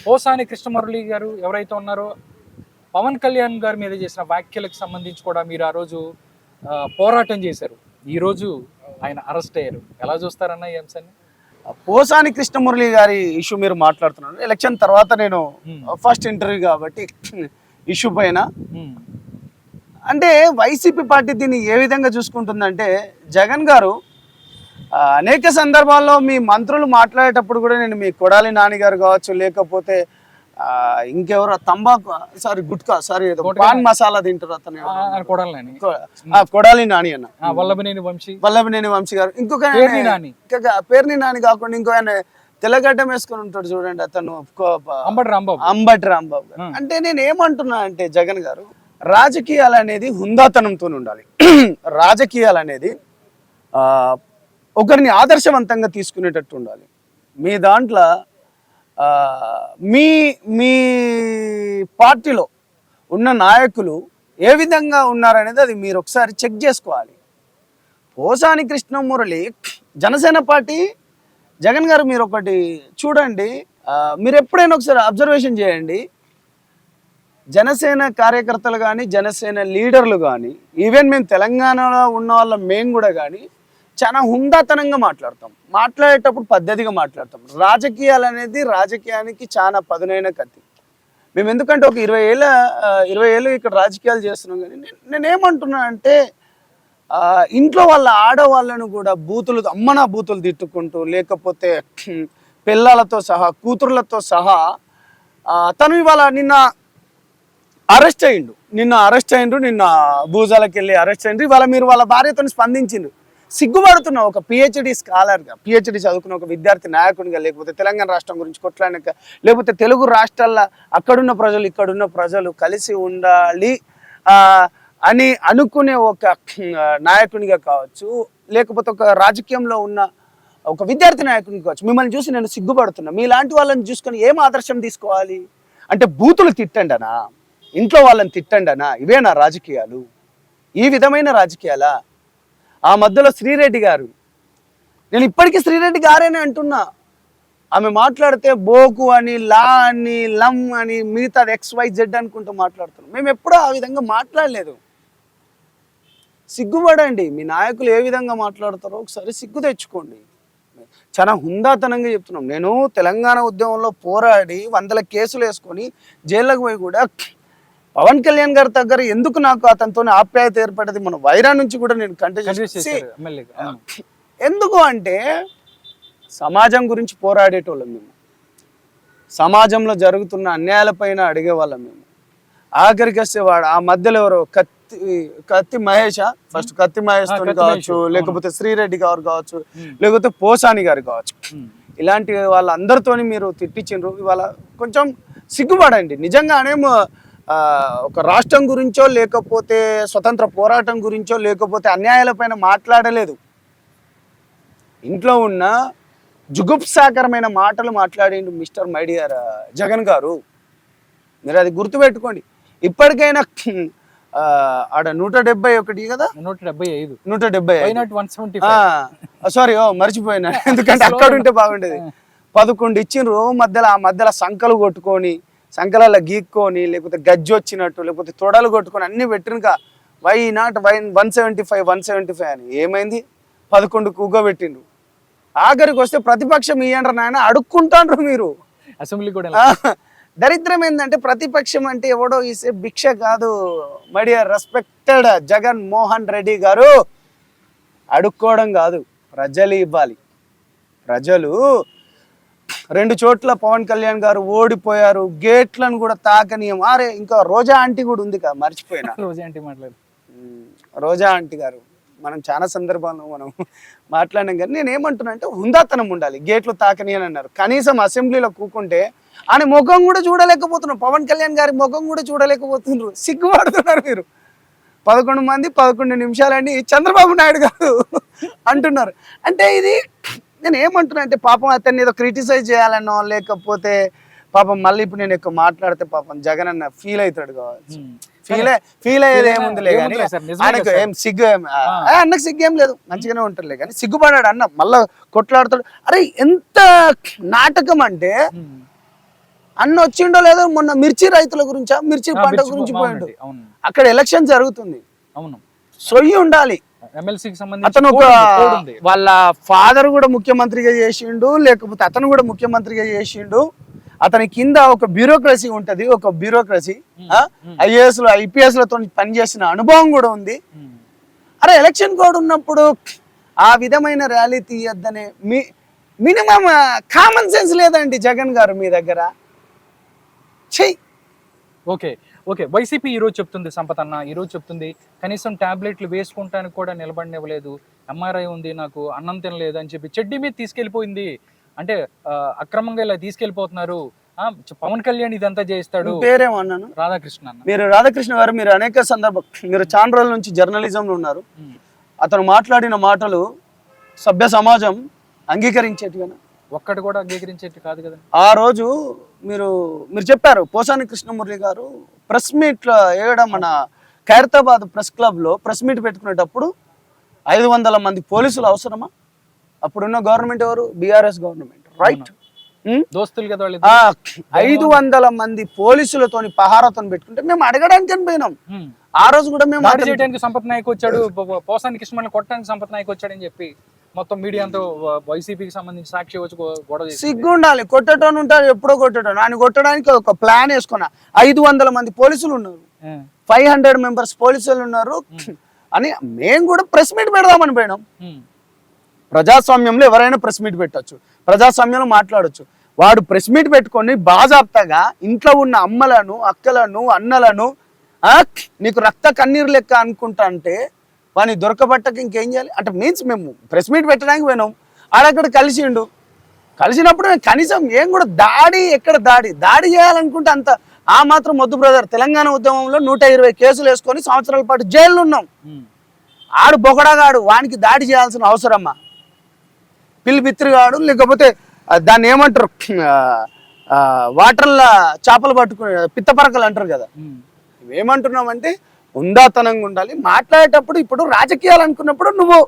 పోసాని కృష్ణమురళి గారు ఎవరైతే ఉన్నారో పవన్ కళ్యాణ్ గారి మీద చేసిన వ్యాఖ్యలకు సంబంధించి కూడా మీరు ఆ రోజు పోరాటం చేశారు. ఈరోజు ఆయన అరెస్ట్ అయ్యారు. ఎలా చూస్తారన్న ఈ అంశాన్ని? పోసాని కృష్ణమురళి గారి ఇష్యూ మీరు మాట్లాడుతున్నారు. ఎలక్షన్ తర్వాత నేను ఫస్ట్ ఇంటర్వ్యూ కాబట్టి ఇష్యూ పైన అంటే వైసీపీ పార్టీ దీన్ని ఏ విధంగా చూసుకుంటుందంటే, జగన్ గారు అనేక సందర్భాల్లో మీ మంత్రులు మాట్లాడేటప్పుడు కూడా నేను మీ కొడాలి నాని గారు కావచ్చు, లేకపోతే ఇంకెవరో తంబాకు గుట్కా పాన్ మసాలా తింటారు అతను కొడాలి నాని అన్న, వల్లభనేని వంశీ గారు, ఇంకొక పేర్ని నాని కాకుండా ఇంకో ఆయన తెల్లగడ్డం వేసుకొని ఉంటాడు చూడండి, అతను అంబటి రాంబాబు గారు. అంటే నేను ఏమంటున్నా అంటే, జగన్ గారు రాజకీయాలు అనేది హుందాతనంతో ఉండాలి. రాజకీయాలు అనేది ఒకరిని ఆదర్శవంతంగా తీసుకునేటట్టు ఉండాలి. మీ దాంట్లో మీ మీ పార్టీలో ఉన్న నాయకులు ఏ విధంగా ఉన్నారనేది అది మీరు ఒకసారి చెక్ చేసుకోవాలి. పోసాని కృష్ణమురళి జనసేన పార్టీ, జగన్ గారు మీరు ఒకటి చూడండి, మీరు ఎప్పుడైనా ఒకసారి అబ్జర్వేషన్ చేయండి. జనసేన కార్యకర్తలు కానీ, జనసేన లీడర్లు కానీ, ఈవెన్ మేము తెలంగాణలో ఉన్న వాళ్ళ మేము కూడా కానీ చాలా హుందాతనంగా మాట్లాడేటప్పుడు పద్ధతిగా మాట్లాడతాం. రాజకీయాలు అనేది రాజకీయానికి చాలా పదునైన కత్తి. మేము ఎందుకంటే ఒక 20 ఏళ్ళు ఇక్కడ రాజకీయాలు చేస్తున్నాం. కానీ నేనేమంటున్నా అంటే, ఇంట్లో వాళ్ళ ఆడవాళ్ళను కూడా అమ్మనా బూతులు తిట్టుకుంటూ, లేకపోతే పిల్లలతో సహా కూతుర్లతో సహా తను ఇవాళ నిన్న అరెస్ట్ అయ్యిండు, నిన్న భూజాలకు వెళ్ళి అరెస్ట్ అయ్యిండు. ఇవాళ మీరు వాళ్ళ భార్యతో స్పందించిండ్రు. సిగ్గుపడుతున్న ఒక పిహెచ్డి స్కాలర్గా, పిహెచ్డి చదువుకున్న ఒక విద్యార్థి నాయకునిగా, లేకపోతే తెలంగాణ రాష్ట్రం గురించి కొట్లాడక, లేకపోతే తెలుగు రాష్ట్రాల్లో అక్కడున్న ప్రజలు ఇక్కడున్న ప్రజలు కలిసి ఉండాలి అని అనుకునే ఒక నాయకునిగా కావచ్చు, లేకపోతే ఒక రాజకీయంలో ఉన్న ఒక విద్యార్థి నాయకునిగా కావచ్చు, మిమ్మల్ని చూసి నేను సిగ్గుపడుతున్నా. మీలాంటి వాళ్ళని చూసుకొని ఏం ఆదర్శం తీసుకోవాలి? అంటే బూతులు తిట్టండి అనా, ఇంట్లో వాళ్ళని తిట్టండి అనా? ఇవేనా రాజకీయాలు? ఈ విధమైన రాజకీయాలా? ఆ మధ్యలో శ్రీరెడ్డి గారు, నేను ఇప్పటికీ శ్రీరెడ్డి గారేనే అంటున్నా. ఆమె మాట్లాడితే బోకు అని, లా అని, లమ్ అని, మిగతా XYZ అనుకుంటూ మాట్లాడుతున్నాం. మేము ఎప్పుడూ ఆ విధంగా మాట్లాడలేదు. సిగ్గుపడండి. మీ నాయకులు ఏ విధంగా మాట్లాడతారో ఒకసారి సిగ్గు తెచ్చుకోండి. చాలా హుందాతనంగా చెప్తున్నాం. నేను తెలంగాణ ఉద్యమంలో పోరాడి 100 కేసులు వేసుకొని జైల్లోకి పోయి కూడా పవన్ కళ్యాణ్ గారి దగ్గర ఎందుకు నాకు అతనితో ఆప్యాయత ఏర్పడేది, మన వైరా నుంచి కూడా నేను ఎందుకు అంటే, సమాజం గురించి పోరాడేటోళ్ళం మేము, సమాజంలో జరుగుతున్న అన్యాయాలపైన అడిగేవాళ్ళం మేము. ఆఖరికి వస్తేవాడు ఆ మధ్యలో ఎవరో కత్తి మహేష్ తో కావచ్చు, లేకపోతే శ్రీరెడ్డి గారు కావచ్చు, లేకపోతే పోసాని గారు కావచ్చు, ఇలాంటి వాళ్ళందరితో మీరు తిట్టించిండ్రు. ఇవాళ కొంచెం సిగ్గుపడండి. నిజంగానే ఒక రాష్ట్రం గురించో, లేకపోతే స్వతంత్ర పోరాటం గురించో, లేకపోతే అన్యాయాలపైన మాట్లాడలేదు. ఇంట్లో ఉన్న జుగుప్సాకరమైన మాటలు మాట్లాడిండు మిస్టర్ మై డియర్ జగన్ గారు. మీరు అది గుర్తుపెట్టుకోండి. ఇప్పటికైనా ఆడ 171 కదా, 175 సారీ మర్చిపోయినా, ఎందుకంటే అక్కడ ఉంటే బాగుండేది. 11 ఇచ్చిండ్రు. ఆ మధ్యలో సంకలు కొట్టుకొని, సంకలాల గీక్కొని, లేకపోతే గజ్జి వచ్చినట్టు, లేకపోతే తొడలు కొట్టుకొని అన్ని పెట్టినక వై నాట్ 175 అని. ఏమైంది? 11 కూగబెట్టిండ్రు. ఆఖరికి వస్తే ప్రతిపక్షం ఇయ్యండ్రు నాయన అడుక్కుంటాండ్రు మీరు. అసెంబ్లీ కూడా దరిద్రం ఏంటంటే, ప్రతిపక్షం అంటే ఎవడో ఇసే భిక్ష కాదు. My dear respected Jagan Mohan Reddy గారు, అడుక్కోవడం కాదు, ప్రజలు ఇవ్వాలి. ప్రజలు 2 చోట్ల పవన్ కళ్యాణ్ గారు ఓడిపోయారు, గేట్లను కూడా తాకనీయం. అరే, ఇంకా రోజా ఆంటీ కూడా ఉంది కదా, మర్చిపోయినా. రోజా ఆంటీ గారు మనం చాలా సందర్భాల్లో మనం మాట్లాడినాం. కానీ నేను ఏమంటున్నా అంటే, హుందాతనం ఉండాలి. గేట్లు తాకనీయని అన్నారు. కనీసం అసెంబ్లీలో కూకుంటే ఆయన ముఖం కూడా చూడలేకపోతున్నారు, పవన్ కళ్యాణ్ గారి ముఖం కూడా చూడలేకపోతున్నారు. సిగ్గుపడుతున్నారు మీరు. 11 మంది 11 నిమిషాలని చంద్రబాబు నాయుడు గారు అంటున్నారు. అంటే ఇది నేను ఏమంటున్నా అంటే, పాపం అతన్ని ఏదో క్రిటిసైజ్ చేయాలనో, లేకపోతే పాపం మళ్ళీ ఇప్పుడు నేను ఎక్కువ మాట్లాడితే పాపం జగన్ అన్న ఫీల్ అవుతాడు కావచ్చు. ఫీల్ అయ్యేది ఏముందిలే కానీ, ఆయనకు ఏం సిగ్గు అన్నకు సిగ్గు ఏం లేదు, మంచిగానే ఉంటారులే. కానీ సిగ్గుపడాడు అన్న, మళ్ళా కొట్లాడుతాడు. అరే ఎంత నాటకం అంటే, అన్న వచ్చిండో లేదో మొన్న మిర్చి రైతుల గురించా మిర్చి పంట గురించి పోయిండు. అవును అక్కడ ఎలక్షన్ జరుగుతుంది, అవును సొయ్యి ఉండాలి. ఎమ్మెల్సీకి సంబంధించి అతను ఒక కోడ్ ఉంది. వాళ్ళ ఫాదర్ కూడా ముఖ్యమంత్రిగా చేసిండు, లేకపోతే అతను కూడా ముఖ్యమంత్రిగా చేసిండు. అతని కింద ఒక బ్యూరోక్రసీ ఉంటది, ఒక బ్యూరోక్రసీ. ఐఏఎస్ లో IPS లతో పనిచేసిన అనుభవం కూడా ఉంది. అరే ఎలక్షన్ కోడ్ ఉన్నప్పుడు ఆ విధమైన ర్యాలీ తీయొద్దనే మినిమం కామన్ సెన్స్ లేదండి జగన్ గారు మీ దగ్గర. చెయ్యి. ఓకే ఓకే వైసీపీ ఈరోజు చెప్తుంది, సంపత్ అన్న ఈరోజు చెప్తుంది కనీసం టాబ్లెట్లు వేసుకుంటానికి కూడా నిలబడినివ్వలేదు, MRI ఉంది నాకు, అన్నం తినలేదు అని చెప్పి చెడ్డీ మీద తీసుకెళ్లిపోయింది. అంటే అక్రమంగా ఇలా తీసుకెళ్లిపోతున్నారు. పవన్ కళ్యాణ్ ఇదంతా చేస్తాడు. పేరేమన్నాను? రాధాకృష్ణ అన్న. మీరు రాధాకృష్ణ గారు, మీరు అనేక మీరు చాలా రోజుల నుంచి జర్నలిజంలో ఉన్నారు. అతను మాట్లాడిన మాటలు సభ్య సమాజం అంగీకరించేటివేనా? ఒక్కటి కూడా అంగీకరించేటి కాదు కదా. ఆ రోజు మీరు చెప్పారు, పోసాని కృష్ణమురళి గారు ప్రెస్ మీట్ మన ఖైరతాబాద్ ప్రెస్ క్లబ్ లో ప్రెస్ మీట్ పెట్టుకునేటప్పుడు 500 మంది పోలీసులు అవసరమా? అప్పుడున్న గవర్నమెంట్ ఎవరు? BRS government, right? దోస్తులు కదా వాళ్ళు. 500 మంది పోలీసులతోని పహారాతో పెట్టుకుంటే మేము అడగడానికి పోయినాం. ఆ రోజు కూడా మేము చేయడానికి సంపత్ నాయక్ వచ్చాడు, పోసాని కృష్ణమని కొట్టడానికి సంపత్ నాయక్ వచ్చాడని చెప్పి మొత్తం మీడియాతో వైసీపీకి సంబంధించి సాక్షి వచ్చి గొడవ చేసి. సిగ్గుండాలి. కొట్టడం ఉంటారు, ఎప్పుడో కొట్టడం. ఆయన కొట్టడానికి ఒక ప్లాన్ వేసుకున్నా. 500 మంది పోలీసులు ఉన్నారు, 500 మెంబర్స్ పోలీసులు ఉన్నారు అని మేము కూడా ప్రెస్ మీట్ పెడదామని పోయినాం. ప్రజాస్వామ్యంలో ఎవరైనా ప్రెస్ మీట్ పెట్టచ్చు, ప్రజాస్వామ్యంలో మాట్లాడచ్చు. వాడు ప్రెస్ మీట్ పెట్టుకొని బాజాప్తగా ఇంట్లో ఉన్న అమ్మలను, అక్కలను, అన్నలను నీకు రక్త కన్నీరు లెక్క అనుకుంటా అంటే వాడిని దొరకబట్టక ఇంకేం చేయాలి అంటే మీన్స్ మేము ప్రెస్ మీట్ పెట్టడానికి పోయినాం. ఆడక్కడ కలిసిండు, కలిసినప్పుడు కనీసం ఏం కూడా ఎక్కడ దాడి చేయాలనుకుంటే అంత ఆ మాత్రం వద్దు బ్రదర్. తెలంగాణ ఉద్యమంలో 120 కేసులు వేసుకొని సంవత్సరాల పాటు జైల్లో ఉన్నాం. ఆడు బొగడగాడు, వానికి దాడి చేయాల్సిన అవసరమ్మా? పిల్లిపిత్రిగాడు, లేకపోతే దాన్ని ఏమంటారు, వాటర్ల చేపలు పట్టుకునే పిత్తపరకలు అంటారు కదా. ఏమంటున్నామంటే ఉందాతనంగా ఉండాలి మాట్లాడేటప్పుడు. ఇప్పుడు రాజకీయాలు అనుకున్నప్పుడు నువ్వు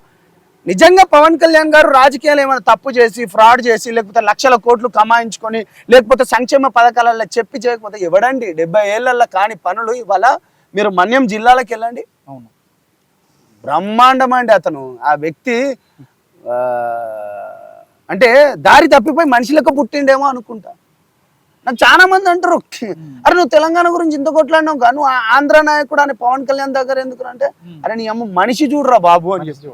నిజంగా పవన్ కళ్యాణ్ గారు రాజకీయాలు ఏమైనా తప్పు చేసి, ఫ్రాడ్ చేసి, లేకపోతే లక్షల కోట్లు కమాయించుకొని, లేకపోతే సంక్షేమ పథకాలలో చెప్పి చేయకపోతే ఎవడండి 70 ఏళ్లలో కాని పనులు ఇవాళ మీరు మన్యం జిల్లాలకు వెళ్ళండి, బ్రహ్మాండం అండి. అతను ఆ వ్యక్తి అంటే దారి తప్పిపోయి మనిషిలకు పుట్టిండేమో అనుకుంటా. నాకు చాలా మంది అంటారు, అరే నువ్వు తెలంగాణ గురించి ఇంత కొట్లాడినావు కా, నువ్వు ఆంధ్ర నాయకుడు అని పవన్ కళ్యాణ్ దగ్గర ఎందుకు అంటే, అరే నీ అమ్మ మనిషి చూడరా బాబు అని చెప్పి.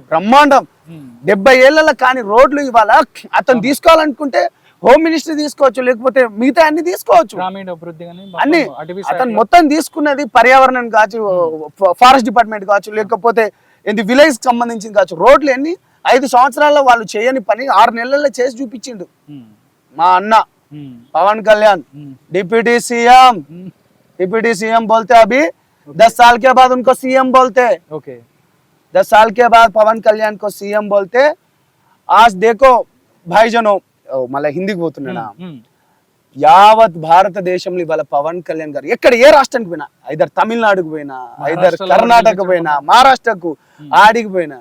బ్రహ్మాండం. 70 ఏళ్లలో కాని రోడ్లు ఇవాళ అతను తీసుకోవాలనుకుంటే హోమ్ మినిస్ట్రీ తీసుకోవచ్చు, లేకపోతే మిగతా అన్ని తీసుకోవచ్చు, అన్ని. అతను మొత్తం తీసుకున్నది పర్యావరణం కావచ్చు, ఫారెస్ట్ డిపార్ట్మెంట్ కావచ్చు, లేకపోతే ఏంటి విలేజ్ సంబంధించింది కావచ్చు. రోడ్లు ఎన్ని 5 సంవత్సరాల్లో వాళ్ళు చేయని పని 6 నెలల్లో చేసి చూపించిండు మా అన్న पवन कल्याण। डिप्टी सीएम बोलते अभी 10 साल के बाद उनको सीएम बोलते। ओके 10 साल के बाद पवन कल्याण को सीएम बोलते। आज देखो भाईजनों మళ్ళీ హిందీకి పోతున్నా, యావత్ భారతదేశంలో ఇవాళ పవన్ కళ్యాణ్ గారు ఎక్కడ ఏ రాష్ట్రానికి పోయినా, ఐదర్ తమిళనాడుకు పోయినా, ఐదర్ కర్ణాటక పోయినా, మహారాష్ట్రకు ఆడికి పోయినా,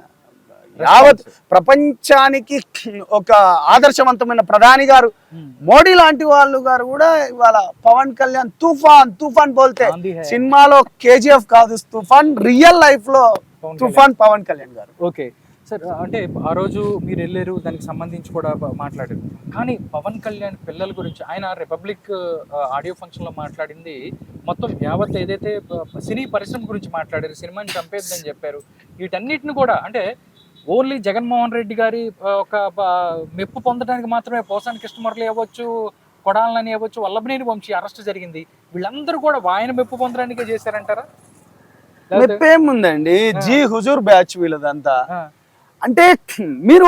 యావత్ ప్రపంచానికి ఒక ఆదర్శవంతమైన ప్రధాని గారు మోడీ లాంటి వాళ్ళు గారు కూడా ఇవాళ పవన్ కళ్యాణ్ తుఫాన్ తుఫాన్ బోల్తే, సినిమాలో KGF కాదు తుఫాన్, రియల్ లైఫ్ లో తుఫాన్ పవన్ కళ్యాణ్ గారు. ఓకే సార్, అంటే ఆ రోజు మీరు వెళ్ళారు, దానికి సంబంధించి కూడా మాట్లాడారు. కానీ పవన్ కళ్యాణ్ పిల్లల గురించి ఆయన రిపబ్లిక్ ఆడియో ఫంక్షన్లో మాట్లాడింది మొత్తం యావత్ ఏదైతే సినీ పరిశ్రమ గురించి మాట్లాడారు, సినిమాని చంపేద్దని చెప్పారు. వీటన్నిటిని కూడా అంటే ఓన్లీ జగన్మోహన్ రెడ్డి గారి ఒక మెప్పు పొందడానికి మాత్రమే పోసాని కృష్ణమురళి అవ్వచ్చు, కొడాలని అవ్వచ్చు, వల్లభనేని వంశీ అరెస్ట్ జరిగింది, వీళ్ళందరూ కూడా ఆయన మెప్పు పొందడానికే చేశారంటారా? మెప్పేముందండి, జీ హుజూర్ బ్యాచ్ వీళ్ళదంతా. అంటే మీరు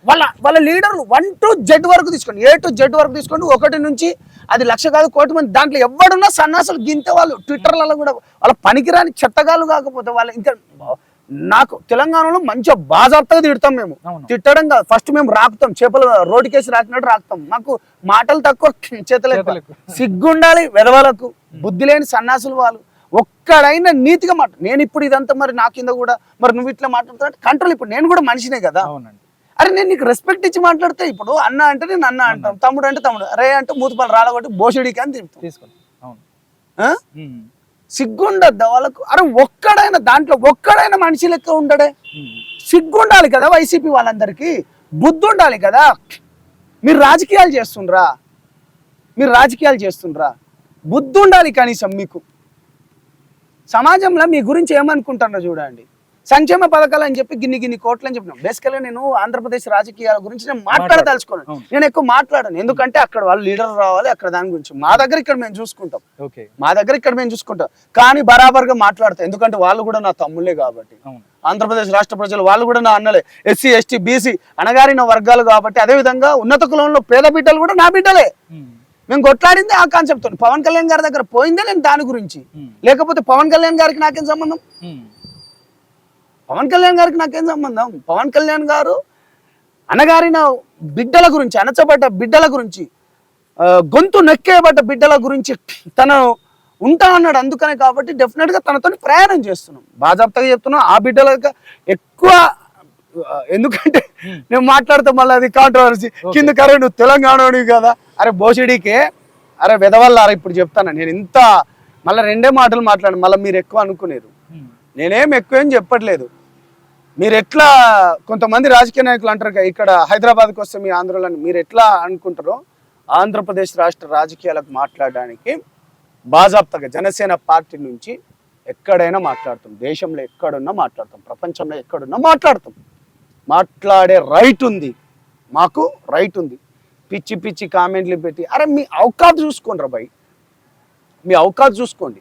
వాళ్ళ లీడర్లు 1 to Z వరకు తీసుకోండి, A to Z వరకు తీసుకోండి, 1 నుంచి అది 1,00,000 కాదు 1,00,000 మంది, దాంట్లో ఎవడున్నా సన్నాసులు గింతే వాళ్ళు. ట్విట్టర్లలో కూడా వాళ్ళ పనికిరాని చెత్తగాళ్ళు కాకపోతే వాళ్ళ ఇంకా నాకు తెలంగాణలో మంచిగా బాజాప్తగా తిడతాం మేము. తిట్టడం కాదు, ఫస్ట్ మేము రాకుతాం, చేపలు రోడ్డుకేసి రాకినట్టు రాకుతాం. మాకు మాటలు తక్కువ, చేతలు సిగ్గుండాలి వెదవలకు, బుద్ధి లేని సన్నాసులు వాళ్ళు. ఒక్కడైనా నీతిగా నేను ఇప్పుడు ఇదంతా మరి నా కింద కూడా మరి నువ్వు ఇట్లా మాట్లాడుతున్నా కంట్రోల్. ఇప్పుడు నేను కూడా మనిషినే కదా, అరే నేను నీకు రెస్పెక్ట్ ఇచ్చి మాట్లాడితే ఇప్పుడు అన్న అంటే నేను అన్న అంటాం, తమ్ముడు అంటే తమ్ముడు, రే అంటే మూతిపాలు రాలగొట్టి బోషడికి అని తింటాం. తీసుకోండి. అవును. ఆ? సిగ్గుండద్దా వాళ్ళకు? అరే ఒక్కడైనా మనిషి లెక్క ఉండడే. సిగ్గుండాలి కదా వైసీపీ వాళ్ళందరికీ, బుద్ధి ఉండాలి కదా. మీరు రాజకీయాలు చేస్తుండ్రా, బుద్ధి ఉండాలి కనీసం మీకు. సమాజంలో మీ గురించి ఏమనుకుంటారో చూడండి. సంక్షేమ పథకాలు అని చెప్పి గిన్ని కోట్లు అని చెప్పినాం. బేసికల్గా నేను ఆంధ్రప్రదేశ్ రాజకీయాల గురించి నేను మాట్లాడదలుచుకోను. నేను ఎక్కువ మాట్లాడను, ఎందుకంటే అక్కడ వాళ్ళు లీడర్ రావాలి, అక్కడ దాని గురించి. మా దగ్గర ఇక్కడ మేము చూసుకుంటాం, కానీ బరాబర్గా మాట్లాడతాం, ఎందుకంటే వాళ్ళు కూడా నా తమ్ముళ్ళే కాబట్టి. ఆంధ్రప్రదేశ్ రాష్ట్ర ప్రజలు వాళ్ళు కూడా నా అన్నలే, ఎస్సీ ఎస్టీ బీసీ అణగారిన వర్గాలు కాబట్టి. అదే విధంగా ఉన్నత కులంలో పేద బిడ్డలు కూడా నా బిడ్డలే. మేము కొట్లాడింది ఆ కాన్సెప్ట్ తో. పవన్ కళ్యాణ్ గారి దగ్గర పోయిందే నేను దాని గురించి, లేకపోతే పవన్ కళ్యాణ్ గారికి నాకేం సంబంధం? పవన్ కళ్యాణ్ గారు అనగారిన బిడ్డల గురించి, అణచబడ్డ బిడ్డల గురించి, గొంతు నొక్కేయబడ్డ బిడ్డల గురించి తను ఉంటా అన్నాడు. అందుకనే కాబట్టి డెఫినెట్ గా తనతో ప్రయాణం చేస్తున్నాం. బాజాప్తగా చెప్తున్నాం. ఆ బిడ్డలకు ఎక్కువ, ఎందుకంటే నేను మాట్లాడితే మళ్ళీ అది కాంట్రవర్సీ కింద. కరే నువ్వు తెలంగాణవి కదా, అరే బోసిడీకే, అరే వెదవల్లారా. ఇప్పుడు చెప్తాను నేను ఇంత మళ్ళీ 2 మాటలు మాట్లాడు, మళ్ళీ మీరు ఎక్కువ అనుకునేరు. నేనేం ఎక్కువ ఏం చెప్పట్లేదు. మీరు ఎట్లా కొంతమంది రాజకీయ నాయకులు అంటారు ఇక్కడ హైదరాబాద్కి వస్తే మీ ఆంధ్రలో, మీరు ఎట్లా అనుకుంటారో ఆంధ్రప్రదేశ్ రాష్ట్ర రాజకీయాలకు మాట్లాడడానికి బాజాప్తగా జనసేన పార్టీ నుంచి ఎక్కడైనా మాట్లాడతాం. దేశంలో ఎక్కడున్నా మాట్లాడతాం, ప్రపంచంలో ఎక్కడున్నా మాట్లాడతాం. మాట్లాడే రైట్ ఉంది, మాకు రైట్ ఉంది. పిచ్చి కామెంట్లు పెట్టి అరే మీ అవకాశం చూసుకోండి రా భయ్, మీ అవకాశం చూసుకోండి.